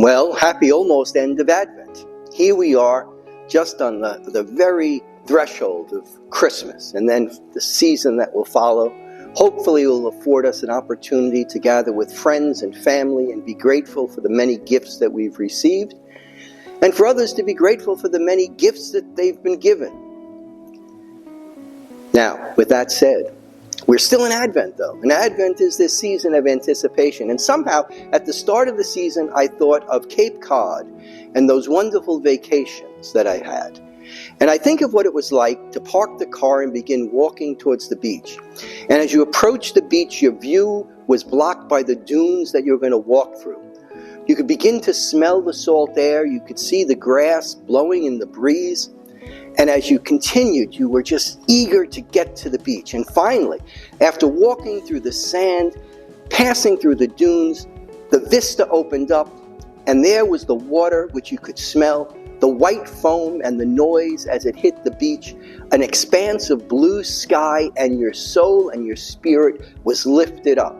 Well, happy almost end of Advent. Here we are, just on the very threshold of Christmas, and then the season that will follow. Hopefully will afford us an opportunity to gather with friends and family and be grateful for the many gifts that we've received, and for others to be grateful for the many gifts that they've been given. Now, with that said, we're still in Advent, though. And Advent is this season of anticipation. And somehow, at the start of the season, I thought of Cape Cod and those wonderful vacations that I had. And I think of what it was like to park the car and begin walking towards the beach. And as you approach the beach, your view was blocked by the dunes that you're going to walk through. You could begin to smell the salt air. You could see the grass blowing in the breeze. And as you continued, you were just eager to get to the beach. And finally, after walking through the sand, passing through the dunes, the vista opened up, and there was the water which you could smell, the white foam and the noise as it hit the beach, an expanse of blue sky, and your soul and your spirit was lifted up.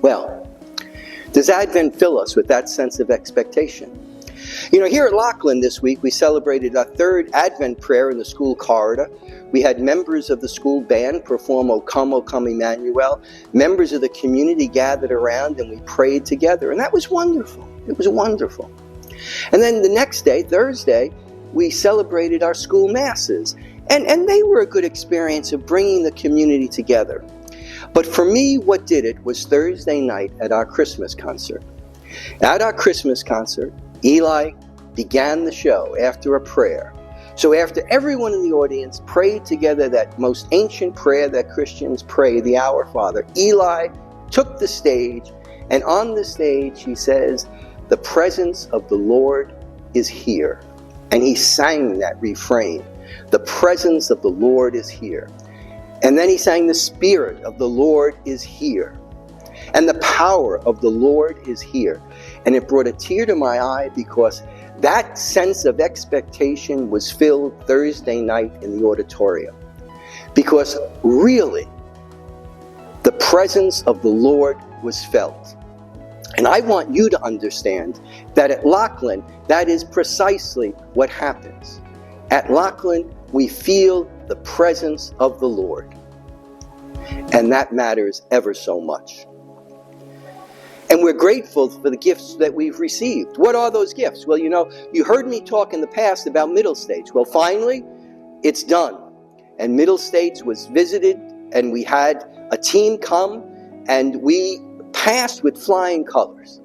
Well, does Advent fill us with that sense of expectation? You know, here at Lockland this week, we celebrated our third Advent prayer in the school corridor. We had members of the school band perform O Come, O Come Emmanuel. Members of the community gathered around and we prayed together. And that was wonderful. It was wonderful. And then the next day, Thursday, we celebrated our school masses. And they were a good experience of bringing the community together. But for me, what did it was Thursday night at our Christmas concert. At our Christmas concert, Eli began the show after a prayer. So after everyone in the audience prayed together that most ancient prayer that Christians pray, the Our Father, Eli took the stage, and on the stage he says, "The presence of the Lord is here." And he sang that refrain, "The presence of the Lord is here." And then he sang, "The Spirit of the Lord is here. And the power of the Lord is here." And it brought a tear to my eye because that sense of expectation was filled Thursday night in the auditorium. Because really, the presence of the Lord was felt. And I want you to understand that at Lockland, that is precisely what happens. At Lockland, we feel the presence of the Lord. And that matters ever so much. And we're grateful for the gifts that we've received. What are those gifts? Well, you heard me talk in the past about Middle States. Well, finally, it's done. And Middle States was visited, and we had a team come, and we passed with flying colors.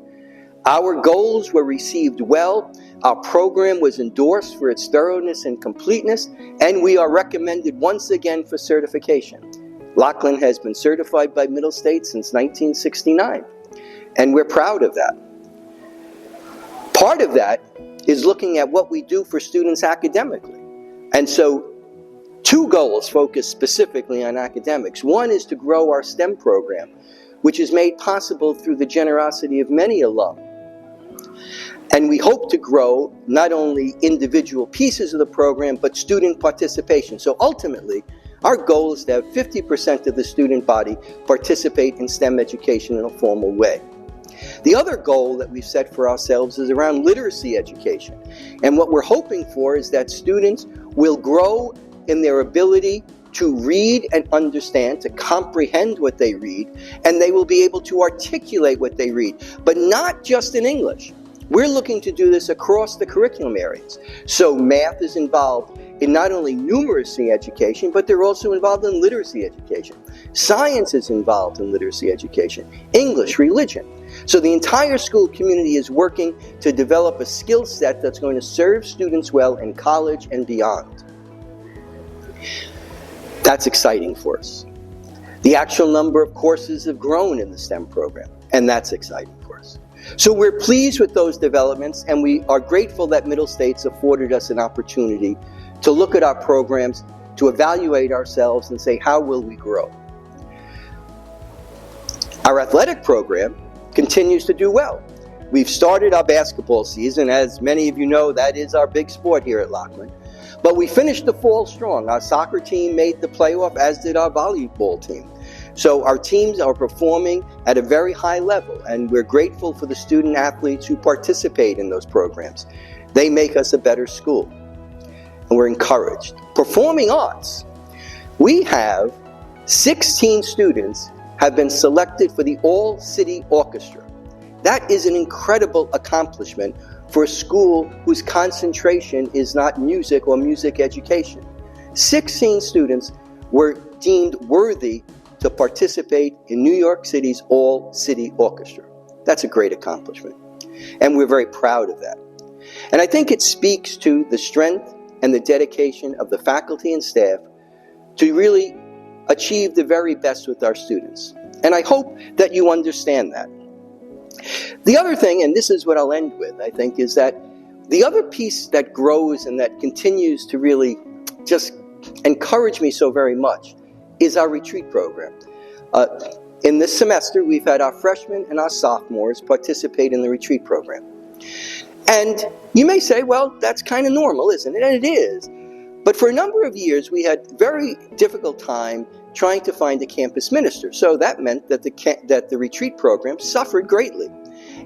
Our goals were received well. Our program was endorsed for its thoroughness and completeness, and we are recommended once again for certification. Lockland has been certified by Middle States since 1969. And we're proud of that. Part of that is looking at what we do for students academically. And so 2 goals focus specifically on academics. One is to grow our STEM program, which is made possible through the generosity of many alum. And we hope to grow not only individual pieces of the program, but student participation. So ultimately, our goal is to have 50% of the student body participate in STEM education in a formal way. The other goal that we've set for ourselves is around literacy education. And what we're hoping for is that students will grow in their ability to read and understand, to comprehend what they read, and they will be able to articulate what they read, but not just in English. We're looking to do this across the curriculum areas. So math is involved in not only numeracy education, but they're also involved in literacy education. Science is involved in literacy education, English, religion. So the entire school community is working to develop a skill set that's going to serve students well in college and beyond. That's exciting for us. The actual number of courses have grown in the STEM program, and that's exciting for us. So we're pleased with those developments, and we are grateful that Middle States afforded us an opportunity to look at our programs, to evaluate ourselves and say, how will we grow? Our athletic program continues to do well. We've started our basketball season. As many of you know, that is our big sport here at Lockland. But we finished the fall strong. Our soccer team made the playoff, as did our volleyball team. So our teams are performing at a very high level, and we're grateful for the student athletes who participate in those programs. They make us a better school, and we're encouraged. Performing arts. We have 16 students have been selected for the All-City Orchestra. That is an incredible accomplishment for a school whose concentration is not music or music education. 16 students were deemed worthy to participate in New York City's All-City Orchestra. That's a great accomplishment, and we're very proud of that. And I think it speaks to the strength and the dedication of the faculty and staff to really achieve the very best with our students. And I hope that you understand that. The other thing, and this is what I'll end with, I think, is that the other piece that grows and that continues to really just encourage me so very much is our retreat program. In this semester, we've had our freshmen and our sophomores participate in the retreat program. And you may say, well, that's kind of normal, isn't it? And it is. But for a number of years, we had very difficult time trying to find a campus minister. So that meant that the retreat program suffered greatly.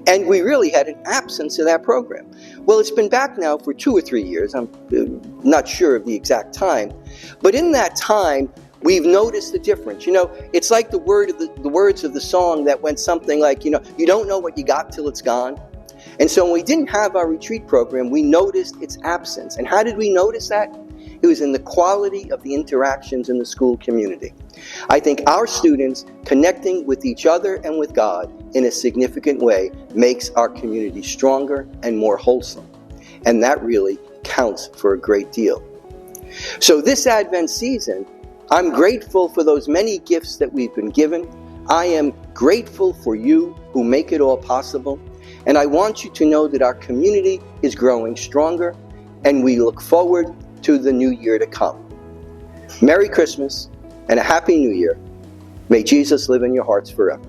And we really had an absence of that program. Well, it's been back now for 2 or 3 years. I'm not sure of the exact time. But in that time, we've noticed the difference. You know, it's like the words of the song that went something like, you don't know what you got till it's gone. And so when we didn't have our retreat program, we noticed its absence. And how did we notice that? It was in the quality of the interactions in the school community. I think our students connecting with each other and with God in a significant way makes our community stronger and more wholesome. And that really counts for a great deal. So this Advent season, I'm grateful for those many gifts that we've been given. I am grateful for you who make it all possible. And I want you to know that our community is growing stronger, and we look forward to the new year to come. Merry Christmas and a Happy New Year. May Jesus live in your hearts forever.